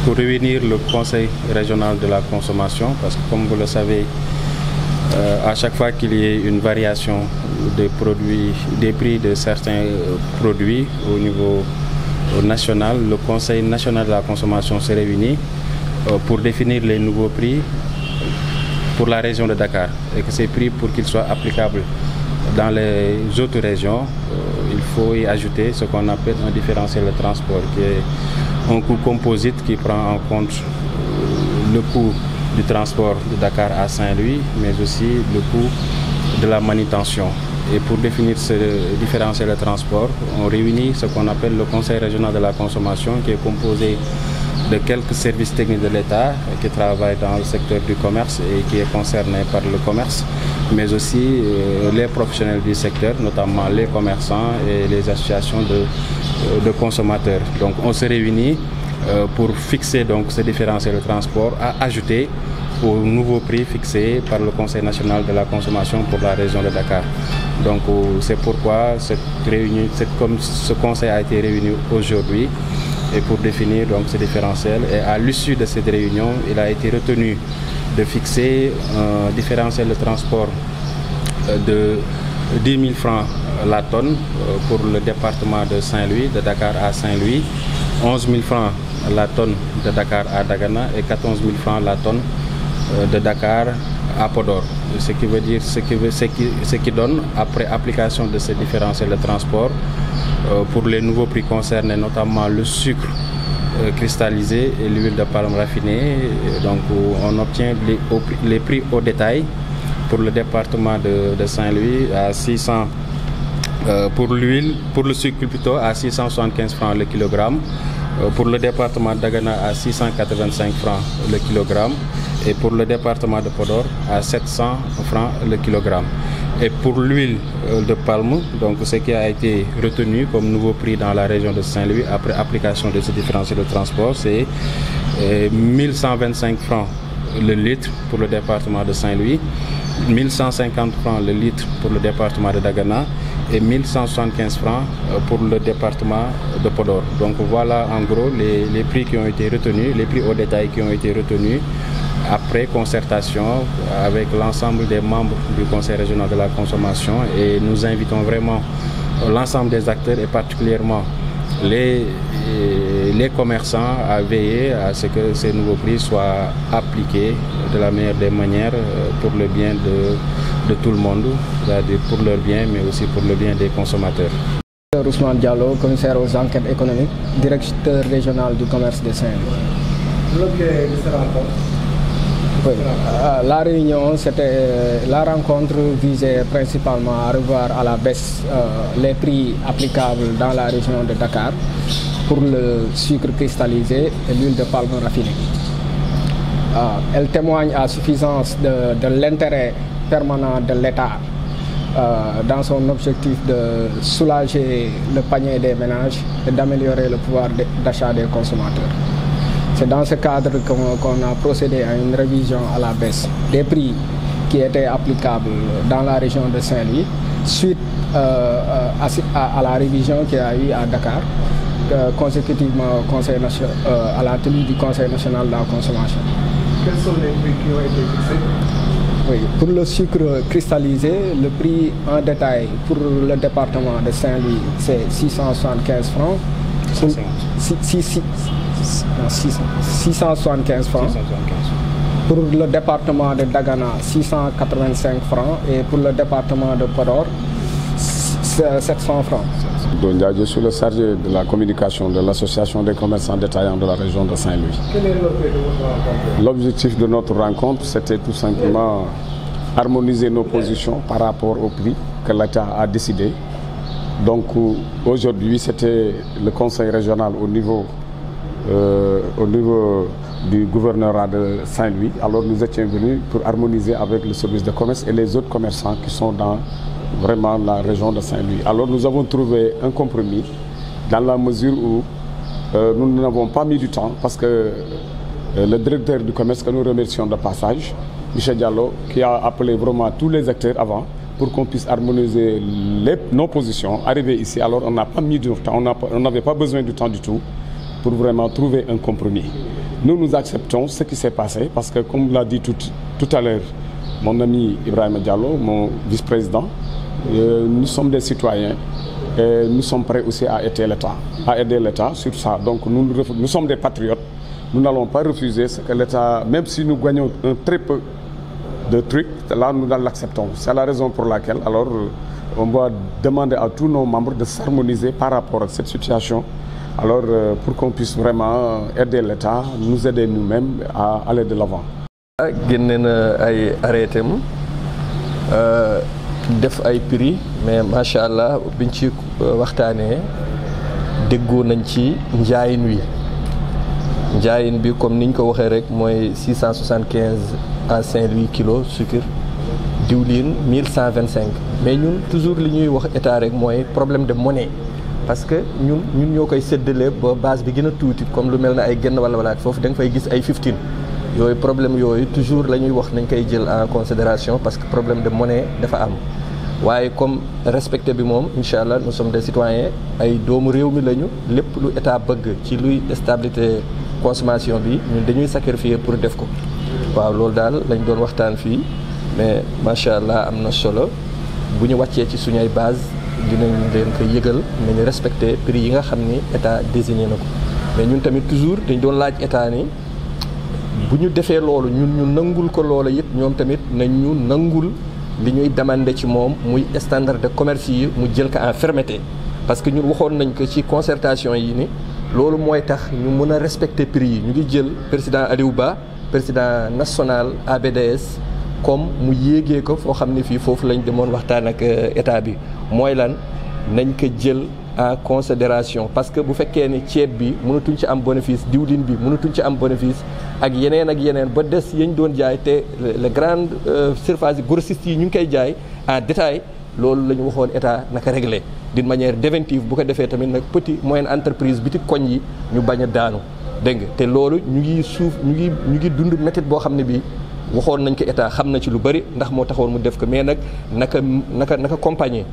pour réunir le Conseil régional de la consommation, parce que comme vous le savez, à chaque fois qu'il y ait une variation des prix de certains produits au niveau national, le Conseil national de la consommation se réunit pour définir les nouveaux prix pour la région de Dakar, et que ces prix, pour qu'ils soient applicables dans les autres régions, il faut y ajouter ce qu'on appelle un différentiel de transport, qui est un coût composite qui prend en compte le coût du transport de Dakar à Saint-Louis, mais aussi le coût de la manutention. Et pour définir ce différentiel de transport, on réunit ce qu'on appelle le Conseil régional de la consommation, qui est composé de quelques services techniques de l'État qui travaillent dans le secteur du commerce et qui est concerné par le commerce, mais aussi les professionnels du secteur, notamment les commerçants et les associations de consommateurs. Donc on se réunit pour fixer donc ce différentiel de transport à ajouter au nouveau prix fixé par le Conseil national de la consommation pour la région de Dakar. Donc c'est pourquoi ce conseil a été réuni aujourd'hui et pour définir donc ce différentiel. Et à l'issue de cette réunion, il a été retenu de fixer un différentiel de transport de 10 000 francs la tonne pour le département de Saint-Louis, de Dakar à Saint-Louis, 11 000 francs la tonne de Dakar à Dagana et 14 000 francs la tonne de Dakar à Podor. Ce qui veut dire, ce qui donne, après application de ce différentiel de transport, pour les nouveaux prix concernés, notamment le sucre cristallisé et l'huile de palme raffinée, donc on obtient les prix au détail pour le département de Saint-Louis à 600, pour le sucre plutôt à 675 francs le kilogramme, pour le département d'Agana à 685 francs le kilogramme et pour le département de Podor à 700 francs le kilogramme. Et pour l'huile de palme, donc ce qui a été retenu comme nouveau prix dans la région de Saint-Louis après application de ce différentiel de transport, c'est 1125 francs le litre pour le département de Saint-Louis, 1150 francs le litre pour le département de Dagana et 1175 francs pour le département de Podor. Donc voilà en gros les prix qui ont été retenus, les prix au détail qui ont été retenus après concertation avec l'ensemble des membres du Conseil régional de la consommation, et nous invitons vraiment l'ensemble des acteurs et particulièrement les commerçants à veiller à ce que ces nouveaux prix soient appliqués de la meilleure des manières pour le bien de tout le monde, c'est-à-dire pour leur bien mais aussi pour le bien des consommateurs. Ousmane Diallo, commissaire aux enquêtes économiques, directeur régional du commerce de Saint-Louis. L'objet de cette rencontre? Oui. La réunion, la rencontre visait principalement à revoir à la baisse les prix applicables dans la région de Dakar pour le sucre cristallisé et l'huile de palme raffinée. Elle témoigne à suffisance de l'intérêt permanent de l'État dans son objectif de soulager le panier des ménages et d'améliorer le pouvoir d'achat des consommateurs. C'est dans ce cadre qu'on a procédé à une révision à la baisse des prix qui étaient applicables dans la région de Saint-Louis suite à la révision qu'il y a eu à Dakar, consécutivement à la tenue du Conseil national de la consommation. Quels sont les prix qui ont été fixés? Oui, pour le sucre cristallisé, le prix en détail pour le département de Saint-Louis, c'est 675 francs. 675 francs. Pour le département de Dagana, 685 francs. Et pour le département de Podor, 700 francs. Donc, je suis le chargé de la communication de l'Association des commerçants détaillants de la région de Saint-Louis. Quel est l'objet de votre rencontre? L'objectif de notre rencontre, c'était tout simplement harmoniser nos positions par rapport au prix que l'État a décidé. Donc aujourd'hui, c'était le conseil régional au niveau du gouvernorat de Saint-Louis. Alors nous étions venus pour harmoniser avec le service de commerce et les autres commerçants qui sont dans vraiment la région de Saint-Louis. Alors nous avons trouvé un compromis dans la mesure où nous n'avons pas mis du temps parce que le directeur du commerce, que nous remercions de passage, Michel Diallo, qui a appelé vraiment tous les acteurs avant pour qu'on puisse harmoniser nos positions. Arrivé ici, alors on n'a pas mis du temps, on n'avait pas besoin du temps du tout pour vraiment trouver un compromis. nous acceptons ce qui s'est passé parce que comme l'a dit tout à l'heure mon ami Ibrahima Diallo, mon vice-président, nous sommes des citoyens et nous sommes prêts aussi à aider l'État sur ça. Donc nous sommes des patriotes. Nous n'allons pas refuser ce que l'État, même si nous gagnons un très peu de trucs, là nous l'acceptons. C'est la raison pour laquelle alors on va demander à tous nos membres de s'harmoniser par rapport à cette situation. Alors pour qu'on puisse vraiment aider l'État, nous aider nous-mêmes à aller de l'avant. génne na ay arrêté am def ay prix mais macha allah biñ ci waxtaanee déggoo nañ ci njaayin bi comme niñ ko waxee rek mooy 675 à Saint-Louis kilo sucre diwlin 1125 mais ñun toujours li ñuy wax état rek mooy problème de monnaie parce que ñun ñoo koy séddale ba base bi gën a tuuti comme lu mel ne ay genn wala foofu da nga fay gis ay 15 yooyu problème yooyu toujours la ñuy wax nañ koy jël en considération parce que problème de monnaie dafa am waaye comme respecté bi moom incha allah nous sommes des citoyens ay doomu réew mi lañu lépp lu état bëgg ci luy stabilité consommation bi ñun dañuy sacrifier pour def ko waaw loolu daal lañ doon waxtaan fii mais macha allah am na solo bu ñu wàccee ci suñu ay base dinañ leen ko yëgal nañu respecté prix yi nga xam ni état désigné na ko mais ñun tamit toujours dañ doon laaj état ni bu ñu defee loolu ñun ñu nangul ko loola it ñoom tamit nañ ñu nangul li ñuy demandé ci moom muy standard de commerce yi mu jël ko en fermeté parce que ñun waxoon nañ ko ci concertation yi ni loolu mooy tax ñu mën a respecter prix yi ñu ngi jël président Aliou Ba président national ABDS comme mu yéegee ko foo xam ne fii foofu lañ demoon waxtaan ak état bi mooy lan nañ ko jël en considération parce que bu fekkee ni ceeb bi mënatuñ ci am bénéfice diwlin bi mënatuñ ci am bénéfice ak yeneen ba des yañ doon jaay te les grandes surfaces grossistes yi ñu ngi koy jaay en détail loolu la ñu waxoon état naka réglé d'une manière préventive bu ko defee tamit nag petit moyenne entreprise biti koñ yi ñu bañ a daanu dégg nga te loolu ñu ngi dund métit boo xam ne bii waxoon nañ ko état xam na ci lu bari ndax moo taxoon mu def ko mais nag naka compagnie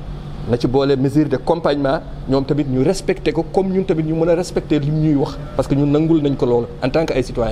na ci boole mesure de accompagnement ñoom tamit ñu respecté ko comme ñun tamit ñu mën a respecté li ñuy wax parce que ñun nangul nañ ko loolu en tant que ay citoyens.